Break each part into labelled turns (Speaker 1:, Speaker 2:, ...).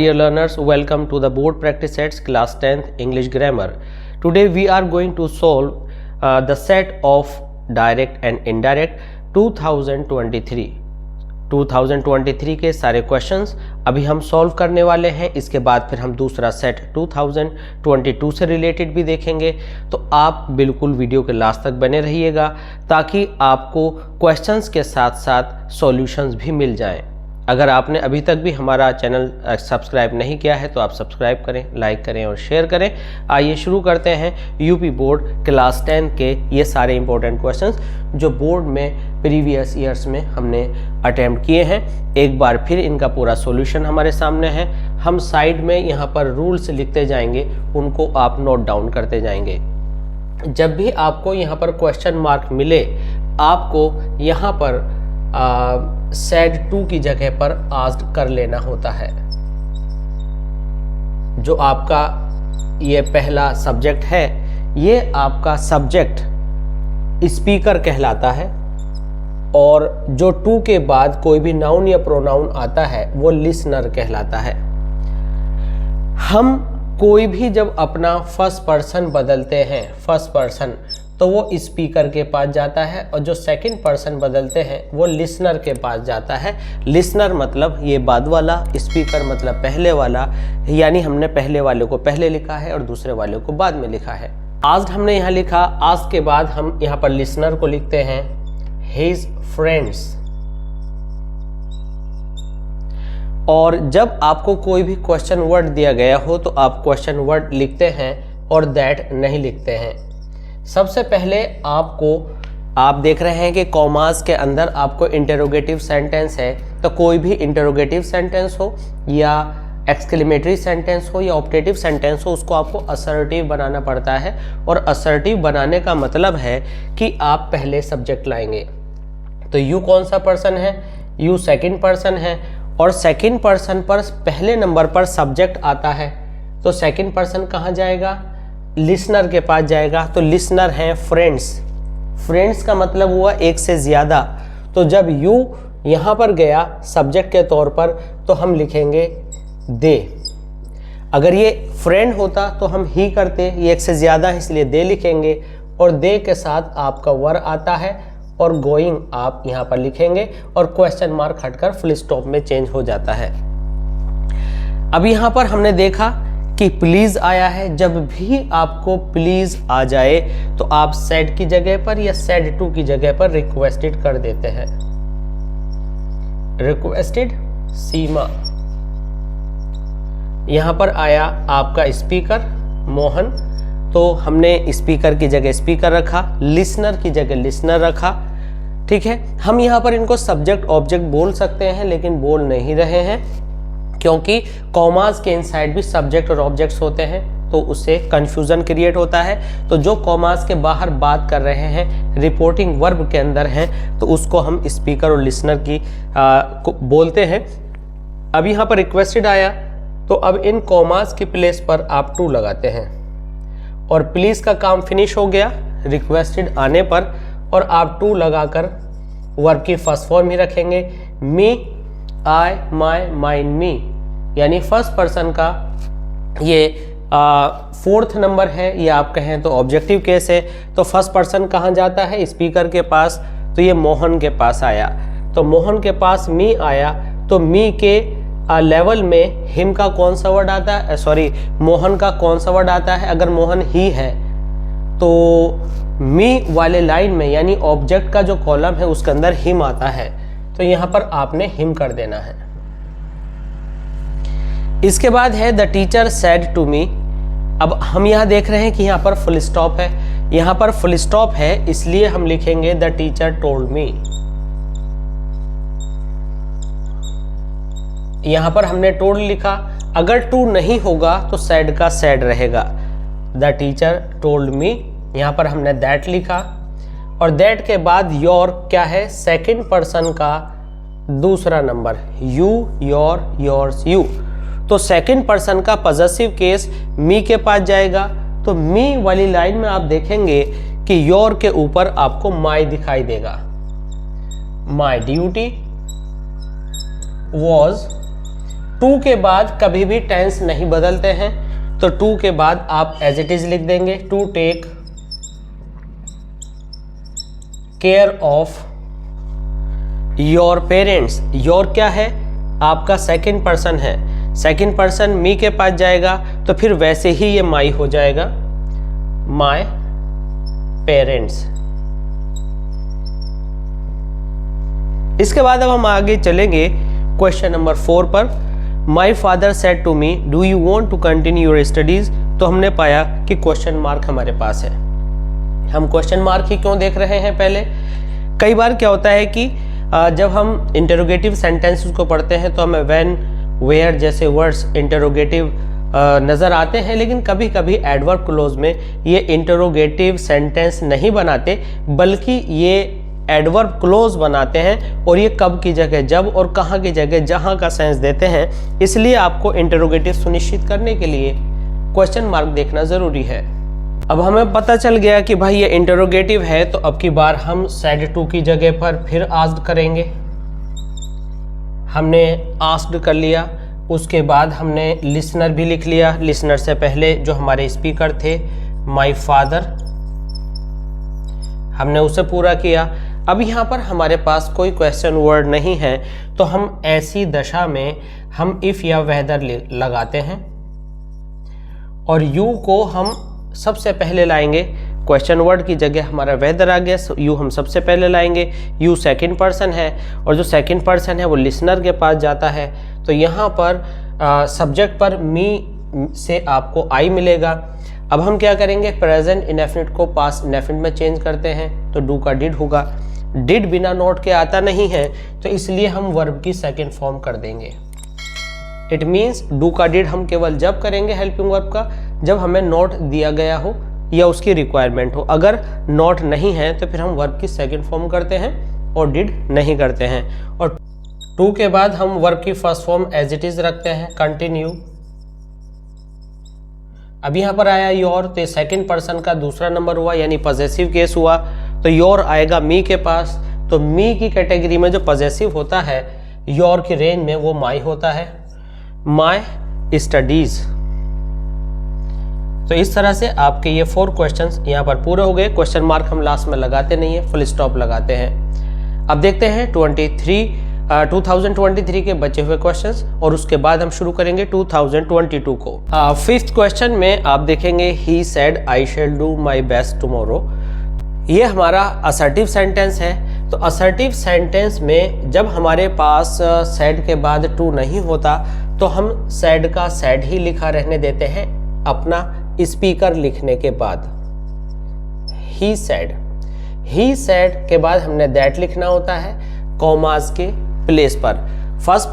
Speaker 1: dear learners, welcome to the board practice sets class 10th English grammar. Today we are going to solve the set of direct and indirect 2023 के सारे questions अभी हम solve करने वाले हैं। इसके बाद फिर हम दूसरा सेट 2022 से रिलेटेड भी देखेंगे। तो आप बिल्कुल वीडियो के लास्ट तक बने रहिएगा ताकि आपको क्वेश्चंस के साथ साथ सॉल्यूशंस भी मिल जाएं। अगर आपने अभी तक भी हमारा चैनल सब्सक्राइब नहीं किया है तो आप सब्सक्राइब करें, लाइक करें और शेयर करें। आइए शुरू करते हैं यूपी बोर्ड क्लास 10 के ये सारे इंपॉर्टेंट क्वेश्चंस जो बोर्ड में प्रीवियस ईयर्स में हमने अटेम्प्ट किए हैं। एक बार फिर इनका पूरा सॉल्यूशन हमारे सामने है। हम साइड में यहाँ पर रूल्स लिखते जाएंगे, उनको आप नोट डाउन करते जाएंगे। जब भी आपको यहाँ पर क्वेश्चन मार्क मिले, आपको यहाँ पर सेड 2 की जगह पर आस्क्ड कर लेना होता है। जो आपका ये पहला सब्जेक्ट है, ये आपका सब्जेक्ट स्पीकर कहलाता है और जो 2 के बाद कोई भी नाउन या प्रोनाउन आता है वो लिसनर कहलाता है। हम कोई भी जब अपना फर्स्ट पर्सन बदलते हैं, फर्स्ट पर्सन, तो वो स्पीकर के पास जाता है और जो सेकंड पर्सन बदलते हैं वो लिसनर के पास जाता है। लिसनर मतलब ये बाद वाला, स्पीकर मतलब पहले वाला, यानी हमने पहले वाले को पहले लिखा है और दूसरे वाले को बाद में लिखा है। आस्क्ड हमने यहाँ लिखा, आस्क्ड के बाद हम यहाँ पर लिसनर को लिखते हैं हिज फ्रेंड्स। और जब आपको कोई भी क्वेश्चन वर्ड दिया गया हो तो आप क्वेश्चन वर्ड लिखते हैं और दैट नहीं लिखते हैं। सबसे पहले आप देख रहे हैं कि कॉमास के अंदर आपको इंटरोगेटिव सेंटेंस है, तो कोई भी इंटरोगेटिव सेंटेंस हो या एक्सक्लेमेटरी सेंटेंस हो या ऑप्टेटिव सेंटेंस हो, उसको आपको असर्टिव बनाना पड़ता है। और असर्टिव बनाने का मतलब है कि आप पहले सब्जेक्ट लाएंगे। तो यू कौन सा पर्सन है? यू सेकंड पर्सन है और सेकंड पर्सन पर पहले नंबर पर सब्जेक्ट आता है, तो सेकंड पर्सन कहाँ जाएगा? लिसनर के पास जाएगा। तो लिसनर हैं फ्रेंड्स। फ्रेंड्स का मतलब हुआ एक से ज़्यादा। तो जब यू यहाँ पर गया सब्जेक्ट के तौर पर तो हम लिखेंगे दे। अगर ये फ्रेंड होता तो हम ही करते, ये एक से ज़्यादा है इसलिए दे लिखेंगे। और दे के साथ आपका वर आता है और गोइंग आप यहाँ पर लिखेंगे और क्वेश्चन मार्क हटकर फुल स्टॉप में चेंज हो जाता है। अब यहाँ पर हमने देखा कि प्लीज आया है। जब भी आपको प्लीज आ जाए तो आप सेड की जगह पर या सेड 2 की जगह पर रिक्वेस्टेड कर देते हैं। रिक्वेस्टेड सीमा। यहां पर आया आपका स्पीकर मोहन, तो हमने स्पीकर की जगह स्पीकर रखा, लिसनर की जगह लिसनर रखा। ठीक है, हम यहां पर इनको सब्जेक्ट ऑब्जेक्ट बोल सकते हैं लेकिन बोल नहीं रहे हैं क्योंकि कॉमास के इनसाइड भी सब्जेक्ट और ऑब्जेक्ट्स होते हैं, तो उससे कंफ्यूजन क्रिएट होता है। तो जो कॉमास के बाहर बात कर रहे हैं, रिपोर्टिंग वर्ब के अंदर हैं, तो उसको हम स्पीकर और लिसनर की को बोलते हैं। अब यहाँ पर रिक्वेस्टेड आया तो अब इन कॉमास की प्लेस पर आप 2 लगाते हैं और प्लीज का काम फिनिश हो गया रिक्वेस्टेड आने पर, और आप 2 लगाकर वर्ब की फर्स्ट फॉर्म ही रखेंगे। मी, आई, माई, माइन, मी, यानी फर्स्ट पर्सन का ये 4th नंबर है, या आप कहें तो ऑब्जेक्टिव केस है। तो फर्स्ट पर्सन कहाँ जाता है? स्पीकर के पास। तो ये मोहन के पास आया, तो मोहन के पास मी आया, तो मी के लेवल में हिम का कौन सा वर्ड आता है? मोहन का कौन सा वर्ड आता है? अगर मोहन ही है तो मी वाले लाइन में यानी ऑब्जेक्ट का जो कॉलम है उसके अंदर हिम आता है, तो यहां पर आपने हिम कर देना है। इसके बाद है the teacher said to me. अब हम यहां देख रहे हैं कि यहां पर फुल स्टॉप है, यहां पर फुल स्टॉप है इसलिए हम लिखेंगे द टीचर टोल्ड मी। यहां पर हमने टोल्ड लिखा, अगर टू नहीं होगा तो सेड का सेड रहेगा। द टीचर टोल्ड मी, यहां पर हमने दैट लिखा और दैट के बाद योर क्या है? सेकंड पर्सन का दूसरा number, you, your, yours, you. तो सेकंड पर्सन का पॉजेसिव केस मी के पास जाएगा। तो मी वाली लाइन में आप देखेंगे कि योर के ऊपर आपको माई दिखाई देगा। माई ड्यूटी वॉज टू के बाद कभी भी टेंस नहीं बदलते हैं, तो टू के बाद आप एज इट इज लिख देंगे, to take care of your parents. Your क्या है, आपका सेकंड पर्सन है, सेकंड पर्सन मी के पास जाएगा तो फिर वैसे ही ये माई हो जाएगा, माई पेरेंट्स। इसके बाद अब हम आगे चलेंगे क्वेश्चन नंबर 4 पर। My father said to me do you want to continue your studies. तो हमने पाया कि क्वेश्चन मार्क हमारे पास है। हम क्वेश्चन मार्क ही क्यों देख रहे हैं, पहले कई बार क्या होता है कि जब हम इंटरोगेटिव सेंटेंसेस को पढ़ते हैं तो हमें व्हेन, वेयर जैसे वर्ड्स इंटरोगेटिव नज़र आते हैं, लेकिन कभी कभी एडवर्ब क्लोज में ये इंटरोगेटिव सेंटेंस नहीं बनाते, बल्कि ये एडवर्ब क्लोज बनाते हैं। और ये कब की जगह, जब और कहाँ की जगह, जहाँ का सेंस देते हैं। इसलिए आपको इंटरोगेटिव सुनिश्चित करने के लिए क्वेश्चन मार्क देखना ज़रूरी है। अब हमें पता चल गया कि भाई ये इंटरोगेटिव है, तो अब की बार हम सेड टू की जगह पर फिर आस्क्ड करेंगे। हमने आस्क्ड कर लिया, उसके बाद हमने लिसनर भी लिख लिया। लिसनर से पहले जो हमारे स्पीकर थे माय फादर, हमने उसे पूरा किया। अब यहाँ पर हमारे पास कोई क्वेश्चन वर्ड नहीं है, तो हम ऐसी दशा में हम इफ़ या वेदर लगाते हैं और यू को हम सबसे पहले लाएंगे। क्वेश्चन वर्ड की जगह हमारा वेदर आ गया, यू हम सबसे पहले लाएंगे। यू सेकंड पर्सन है और जो सेकंड पर्सन है वो लिसनर के पास जाता है, तो यहाँ पर सब्जेक्ट पर मी से आपको आई मिलेगा। अब हम क्या करेंगे, प्रेजेंट इनडेफिनिट को पास्ट इनडेफिनिट में चेंज करते हैं, तो डू का डिड होगा। डिड बिना नोट के आता नहीं है, तो इसलिए हम वर्ब की सेकंड फॉर्म कर देंगे। इट मीन्स डू का डिड हम केवल जब करेंगे हेल्पिंग वर्ब का, जब हमें नोट दिया गया हो या उसकी रिक्वायरमेंट हो। अगर नोट नहीं है तो फिर हम वर्ब की सेकंड फॉर्म करते हैं और डिड नहीं करते हैं। और टू के बाद हम वर्ब की first form as it is रखते हैं, कंटिन्यू। अब यहाँ पर आया योर, तो सेकंड पर्सन का दूसरा नंबर हुआ, यानी पॉजेसिव केस हुआ, तो योर आएगा मी के पास। तो मी की कैटेगरी में जो पॉजेसिव होता है, योर की रेंज में वो माई होता है, माई स्टडीज। तो इस तरह से आपके ये 4 क्वेश्चंस यहाँ पर पूरे हो गए। क्वेश्चन मार्क हम लास्ट में लगाते नहीं है, फुल स्टॉप लगाते हैं। अब देखते हैं 2023 के बचे हुए क्वेश्चंस और उसके बाद हम शुरू करेंगे 2022 को। 5th क्वेश्चन में आप देखेंगे he said I shall do my best tomorrow. ये हमारा असर्टिव सेंटेंस है। तो असर्टिव सेंटेंस में जब हमारे पास सेड के बाद टू नहीं होता, तो हम सेड का सेड ही लिखा रहने देते हैं अपना स्पीकर लिखने के बाद। ही सेड के बाद हमने दैट लिखना होता है कॉमास के प्लेस पर। First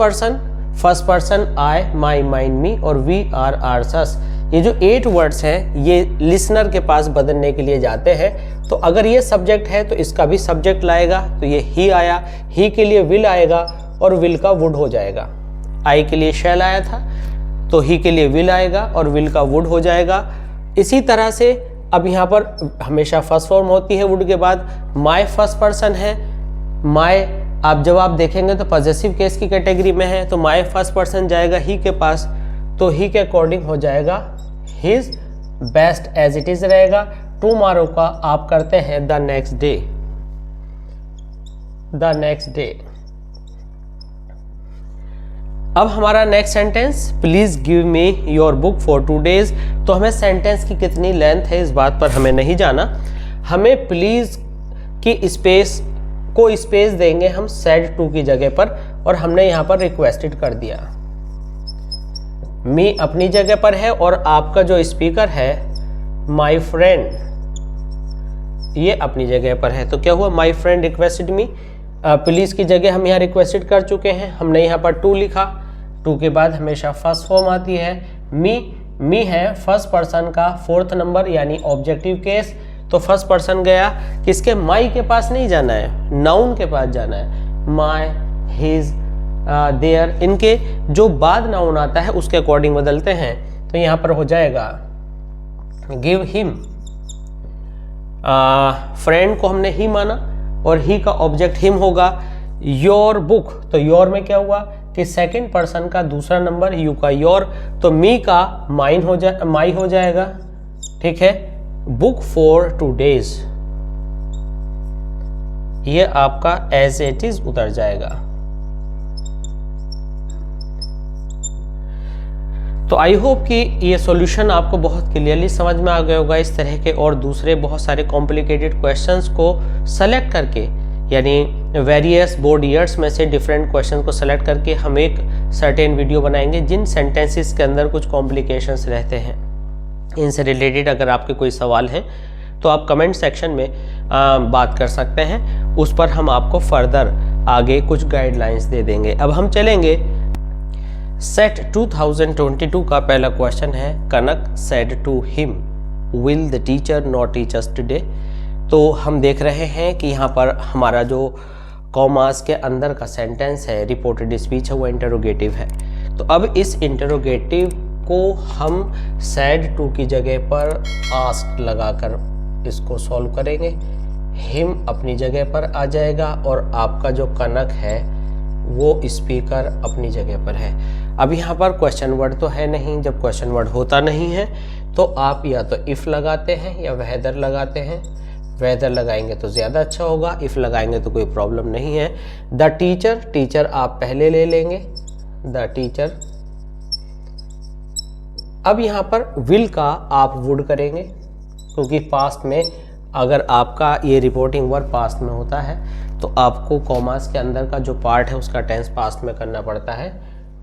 Speaker 1: person I, my, mine, me और वी आर, आर्स, अस। ये जो 8 वर्ड्स हैं ये लिसनर के पास बदलने के लिए जाते हैं। तो अगर ये सब्जेक्ट है तो इसका भी सब्जेक्ट लाएगा, तो ये ही आया, ही के लिए विल आएगा और विल का वुड हो जाएगा। आई के लिए शैल आया था, तो ही के लिए विल आएगा और विल का वुड हो जाएगा। इसी तरह से अब यहाँ पर हमेशा फर्स्ट फॉर्म होती है वुड के बाद। माय फर्स्ट पर्सन है, माय आप जब आप देखेंगे तो पॉजेसिव केस की कैटेगरी में है, तो माय फर्स्ट पर्सन जाएगा ही के पास, तो ही के अकॉर्डिंग हो जाएगा his best as it is रहेगा। टुमारो का आप करते हैं द नेक्स्ट डे। अब हमारा next sentence, please give me your book for 2 days। तो हमें सेंटेंस की कितनी लेंथ है इस बात पर हमें नहीं जाना, हमें प्लीज की स्पेस देंगे हम सेड टू की जगह पर, और हमने यहाँ पर रिक्वेस्टेड कर दिया। मी अपनी जगह पर है और आपका जो स्पीकर है माई फ्रेंड ये अपनी जगह पर है। तो क्या हुआ, my friend requested me. Please की जगह हम यहाँ रिक्वेस्टेड कर चुके हैं, हमने यहाँ पर टू लिखा। टू के बाद हमेशा फर्स्ट फॉर्म आती है मी है फर्स्ट पर्सन का 4th नंबर यानी ऑब्जेक्टिव केस। तो फर्स्ट पर्सन गया किसके, माई के पास नहीं जाना है, नाउन के पास जाना है। माई, हिज, देयर, इनके जो बाद नाउन आता है उसके अकॉर्डिंग बदलते हैं। तो यहाँ पर हो जाएगा गिव हिम। फ्रेंड को हमने ही माना और ही का ऑब्जेक्ट हिम होगा। योर बुक, तो योर में क्या हुआ कि सेकंड पर्सन का दूसरा नंबर यू का योर, तो मी का माई हो जाएगा। ठीक है, बुक फॉर 2 days, ये आपका एज इट इज उतर जाएगा। तो आई होप कि ये सॉल्यूशन आपको बहुत क्लियरली समझ में आ गया होगा। इस तरह के और दूसरे बहुत सारे कॉम्प्लिकेटेड क्वेश्चंस को सेलेक्ट करके, यानी वेरियस बोर्ड ईयर्स में से डिफरेंट क्वेश्चन को सेलेक्ट करके हम एक सर्टेन वीडियो बनाएंगे जिन सेंटेंसेस के अंदर कुछ कॉम्प्लिकेशंस रहते हैं। इनसे रिलेटेड अगर आपके कोई सवाल हैं तो आप कमेंट सेक्शन में बात कर सकते हैं, उस पर हम आपको फर्दर आगे कुछ गाइडलाइंस दे देंगे। अब हम चलेंगे सेट 2022 का पहला क्वेश्चन है, Kanak said to him will the teacher not teach us today. तो हम देख रहे हैं कि यहाँ पर हमारा जो कॉमास के अंदर का सेंटेंस है, रिपोर्टेड स्पीच है, वो इंटरोगेटिव है। तो अब इस इंटरोगेटिव को हम सेड टू की जगह पर आस्क्ड लगाकर इसको सॉल्व करेंगे। हिम अपनी जगह पर आ जाएगा और आपका जो कनक है वो स्पीकर अपनी जगह पर है। अब यहाँ पर क्वेश्चन वर्ड तो है नहीं, जब क्वेश्चन वर्ड होता नहीं है तो आप या तो इफ़ लगाते हैं या वेदर लगाते हैं। वेदर लगाएंगे तो ज़्यादा अच्छा होगा, इफ़ लगाएंगे तो कोई प्रॉब्लम नहीं है। द टीचर, टीचर आप पहले ले लेंगे, द टीचर। अब यहाँ पर विल का आप वुड करेंगे, क्योंकि पास्ट में अगर आपका ये रिपोर्टिंग वर्ब पास्ट में होता है तो आपको कॉमास के अंदर का जो पार्ट है उसका टेंस पास्ट में करना पड़ता है।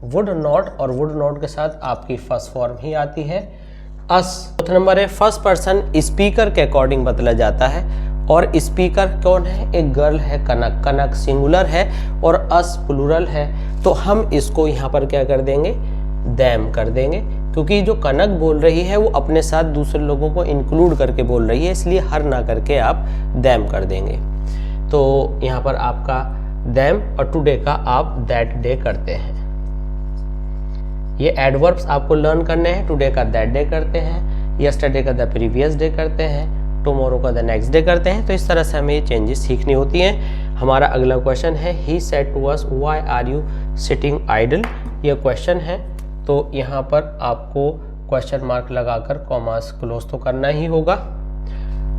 Speaker 1: वुड नॉट, और वुड नॉट के साथ आपकी फर्स्ट फॉर्म ही आती है अस। चौथा नंबर है फर्स्ट पर्सन स्पीकर के अकॉर्डिंग बदला जाता है, और स्पीकर कौन है? एक गर्ल है, कनक। कनक सिंगुलर है और अस प्लूरल है, तो हम इसको यहाँ पर क्या कर देंगे? दैम कर देंगे, क्योंकि जो कनक बोल रही है वो अपने साथ दूसरे लोगों को इंक्लूड करके बोल रही है, इसलिए हर ना करके आप दैम कर देंगे। तो यहाँ पर आपका दैम और टुडे का आप दैट डे करते हैं। ये एडवर्ब्स आपको लर्न करने हैं। टुडे का दैट डे करते हैं, यस्टरडे का द प्रीवियस डे करते हैं, टुमारो का द नेक्स्ट डे करते हैं। तो इस तरह से हमें ये चेंजेस सीखनी होती हैं। हमारा अगला क्वेश्चन है, he said to us why are you sitting idle. ये क्वेश्चन है, तो यहाँ पर आपको क्वेश्चन मार्क लगाकर कॉमास क्लोज तो करना ही होगा।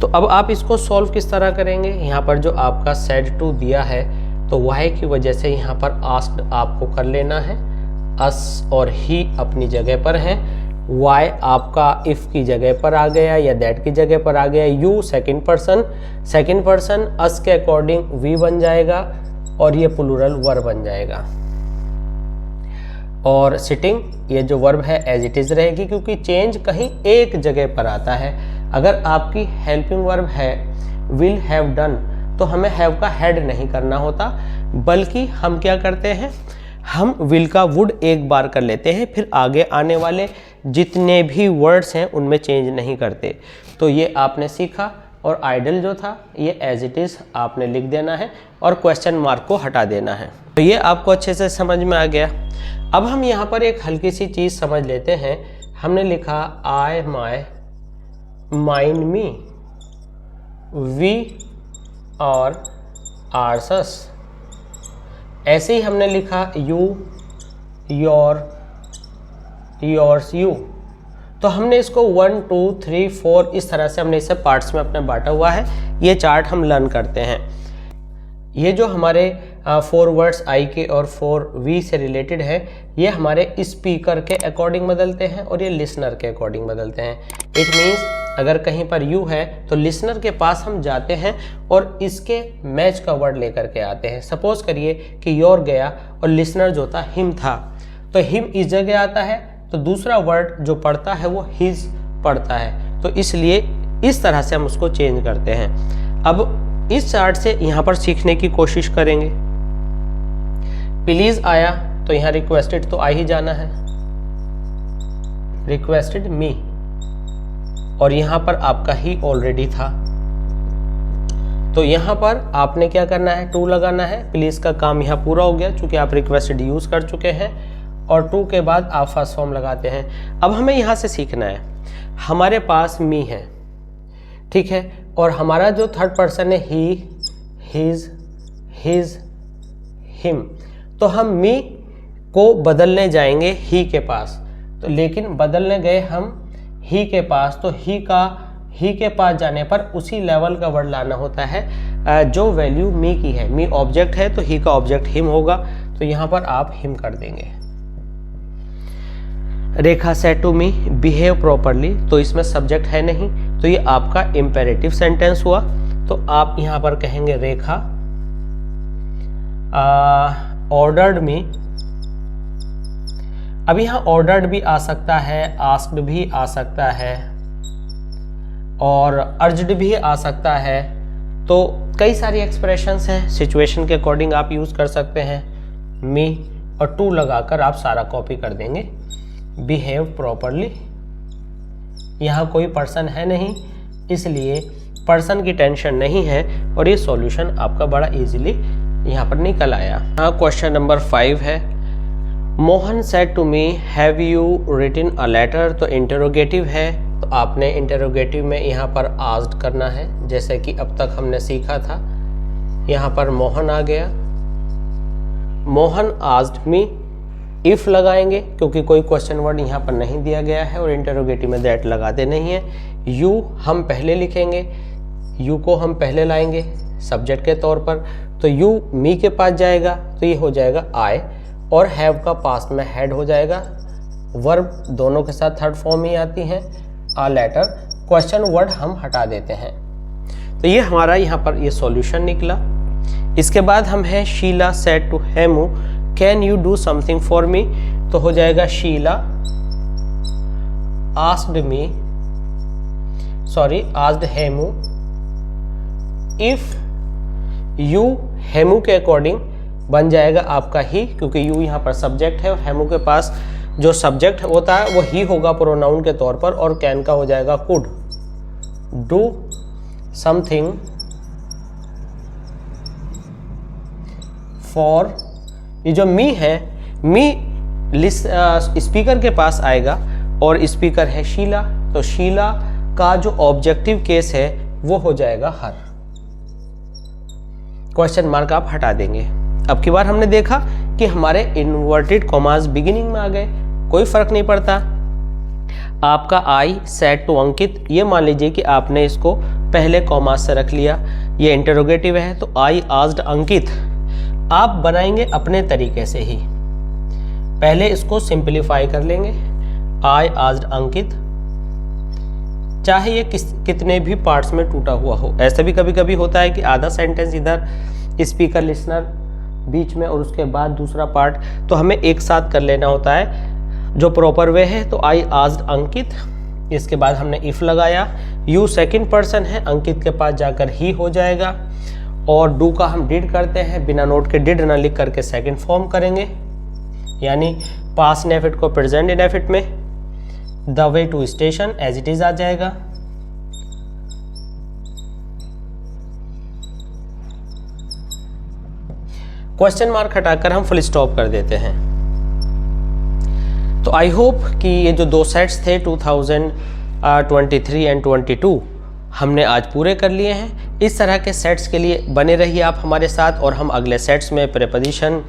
Speaker 1: तो अब आप इसको सॉल्व किस तरह करेंगे? यहाँ पर जो आपका सेड टू दिया है तो वाई की वजह से यहाँ पर आस्क्ड आपको कर लेना है। अस और ही अपनी जगह पर है, वाई आपका इफ की जगह पर आ गया या दैट की जगह पर आ गया, यू सेकंड पर्सन अस के अकॉर्डिंग वी बन जाएगा और ये प्लूरल वर्ब बन जाएगा। और सिटिंग ये जो वर्ब है एज इट इज रहेगी, क्योंकि चेंज कहीं एक जगह पर आता है। अगर आपकी हेल्पिंग वर्ब है विल हैव डन, तो हमें हैव का हैड नहीं करना होता, बल्कि हम क्या करते हैं? हम विल का वुड एक बार कर लेते हैं, फिर आगे आने वाले जितने भी वर्ड्स हैं उनमें चेंज नहीं करते। तो ये आपने सीखा, और आइडल जो था ये एज इट इज़ आपने लिख देना है और क्वेश्चन मार्क को हटा देना है। तो ये आपको अच्छे से समझ में आ गया। अब हम यहाँ पर एक हल्की सी चीज़ समझ लेते हैं। हमने लिखा आई माई माइंड मी, वी और आर्सस। ऐसे ही हमने लिखा यू, योर, योर्स, यू। तो हमने इसको 1 2 3 4 इस तरह से हमने इसे पार्ट्स में अपने बांटा हुआ है। ये चार्ट हम लर्न करते हैं। ये जो हमारे 4 वर्ड्स आई के और 4 वी से रिलेटेड है, ये हमारे स्पीकर के अकॉर्डिंग बदलते हैं और ये लिसनर के अकॉर्डिंग बदलते हैं। इट मीन्स अगर कहीं पर यू है तो लिसनर के पास हम जाते हैं और इसके मैच का वर्ड लेकर के आते हैं। सपोज करिए कि योर गया और लिसनर जो था हिम था, तो हिम इस जगह आता है तो दूसरा वर्ड जो पढ़ता है वो हिज पढ़ता है। तो इसलिए इस तरह से हम उसको चेंज करते हैं। अब इस चार्ट से यहाँ पर सीखने की कोशिश करेंगे। प्लीज आया तो यहाँ रिक्वेस्टेड तो आ ही जाना है, रिक्वेस्टेड मी, और यहाँ पर आपका ही ऑलरेडी था। तो यहाँ पर आपने क्या करना है? टू लगाना है। प्लीज का काम यहाँ पूरा हो गया, चूंकि आप रिक्वेस्टेड यूज कर चुके हैं, और टू के बाद आप फर्स्ट फॉर्म लगाते हैं। अब हमें यहाँ से सीखना है, हमारे पास मी है, ठीक है, और हमारा जो थर्ड पर्सन है ही, हिज, हिज, हिम। तो हम मी को बदलने जाएंगे ही के पास, तो लेकिन बदलने गए हम ही के पास, तो ही के पास जाने पर उसी लेवल का वर्ड लाना होता है जो वैल्यू मी की है। मी ऑब्जेक्ट है तो ही का ऑब्जेक्ट हिम होगा, तो यहाँ पर आप हिम कर देंगे। Rekha said to me behave properly, तो इसमें सब्जेक्ट है नहीं, तो ये आपका इम्पेरेटिव सेंटेंस हुआ। तो आप यहाँ पर कहेंगे रेखा ऑर्डर्ड मी। अब यहाँ ऑर्डर्ड भी आ सकता है, आस्क्ड भी आ सकता है और अर्ज्ड भी आ सकता है। तो कई सारी एक्सप्रेशंस हैं, सिचुएशन के अकॉर्डिंग आप यूज़ कर सकते हैं। मी और टू लगाकर आप सारा कॉपी कर देंगे। बिहेव प्रॉपरली, यहाँ कोई पर्सन है नहीं, इसलिए पर्सन की टेंशन नहीं है और ये सॉल्यूशन आपका बड़ा इजीली यहाँ पर निकल आया। हाँ, क्वेश्चन नंबर 5 है, Mohan said to me have you written a letter. तो इंटरोगेटिव है, तो आपने इंटरोगेटिव में यहाँ पर आस्क्ड करना है, जैसे कि अब तक हमने सीखा था। यहाँ पर मोहन आ गया, मोहन आस्क्ड मी, इफ लगाएंगे क्योंकि कोई क्वेश्चन वर्ड यहाँ पर नहीं दिया गया है और इंटरोगेटिव में दैट लगाते नहीं है। यू हम पहले लिखेंगे, यू को हम पहले लाएंगे सब्जेक्ट के तौर पर, तो यू मी के पास जाएगा तो ये हो जाएगा आई, और हैव का पास्ट में हैड हो जाएगा। वर्ब दोनों के साथ थर्ड फॉर्म ही आती हैं। आ लेटर, क्वेश्चन वर्ड हम हटा देते हैं। तो ये हमारा यहाँ पर ये सॉल्यूशन निकला। इसके बाद हम है Sheela said to Hemu can you do something for me, तो हो जाएगा Sheela asked me, sorry asked Hemu if you, Hemu के अकॉर्डिंग बन जाएगा आपका ही, क्योंकि यू यहाँ पर सब्जेक्ट है और हेमू के पास जो सब्जेक्ट होता है वो ही होगा प्रोनाउन के तौर पर, और कैन का हो जाएगा कुड डू समथिंग फॉर। ये जो मी है, मी स्पीकर के पास आएगा और स्पीकर है शीला, तो शीला का जो ऑब्जेक्टिव केस है वो हो जाएगा हर। क्वेश्चन मार्क आप हटा देंगे। अब की बार हमने देखा कि हमारे इन्वर्टेड कॉमास बिगिनिंग में आ गए, कोई फर्क नहीं पड़ता। आपका आई सेड टू अंकित, ये मान लीजिए कि आपने इसको पहले कॉमास से रख लिया, ये इंटरोगेटिव है, तो आई आस्क्ड अंकित आप बनाएंगे अपने तरीके से ही। पहले इसको सिंपलीफाई कर लेंगे, आई आस्क्ड अंकित, चाहे ये कितने भी पार्ट्स में टूटा हुआ हो। ऐसा भी कभी कभी होता है कि आधा सेंटेंस इधर स्पीकर लिसनर बीच में और उसके बाद दूसरा पार्ट, तो हमें एक साथ कर लेना होता है जो प्रॉपर वे है। तो आई आस्क्ड अंकित, इसके बाद हमने इफ लगाया, यू सेकंड पर्सन है, अंकित के पास जाकर ही हो जाएगा, और डू का हम डिड करते हैं, बिना नोट के डिड ना लिख करके सेकंड फॉर्म करेंगे, यानी पास्ट इनडेफिनिट को प्रेजेंट इनडेफिनिट में, the way to station as it is आ जाएगा। क्वेश्चन मार्क हटाकर हम फुल स्टॉप कर देते हैं। तो आई होप कि ये जो दो सेट्स थे 2023 एंड 22 हमने आज पूरे कर लिए हैं। इस तरह के सेट्स के लिए बने रहिए आप हमारे साथ, और हम अगले सेट्स में प्रीपोजिशन,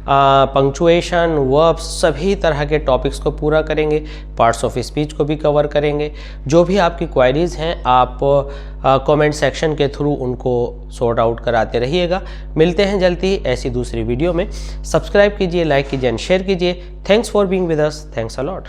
Speaker 1: पंक्चुएशन, वर्ब्स, सभी तरह के टॉपिक्स को पूरा करेंगे। पार्ट्स ऑफ स्पीच को भी कवर करेंगे। जो भी आपकी क्वायरीज हैं आप कमेंट सेक्शन के थ्रू उनको सॉर्ट आउट कराते रहिएगा। मिलते हैं जल्दी ऐसी दूसरी वीडियो में। सब्सक्राइब कीजिए, लाइक कीजिए एंड शेयर कीजिए। Thanks for being with us. Thanks a lot.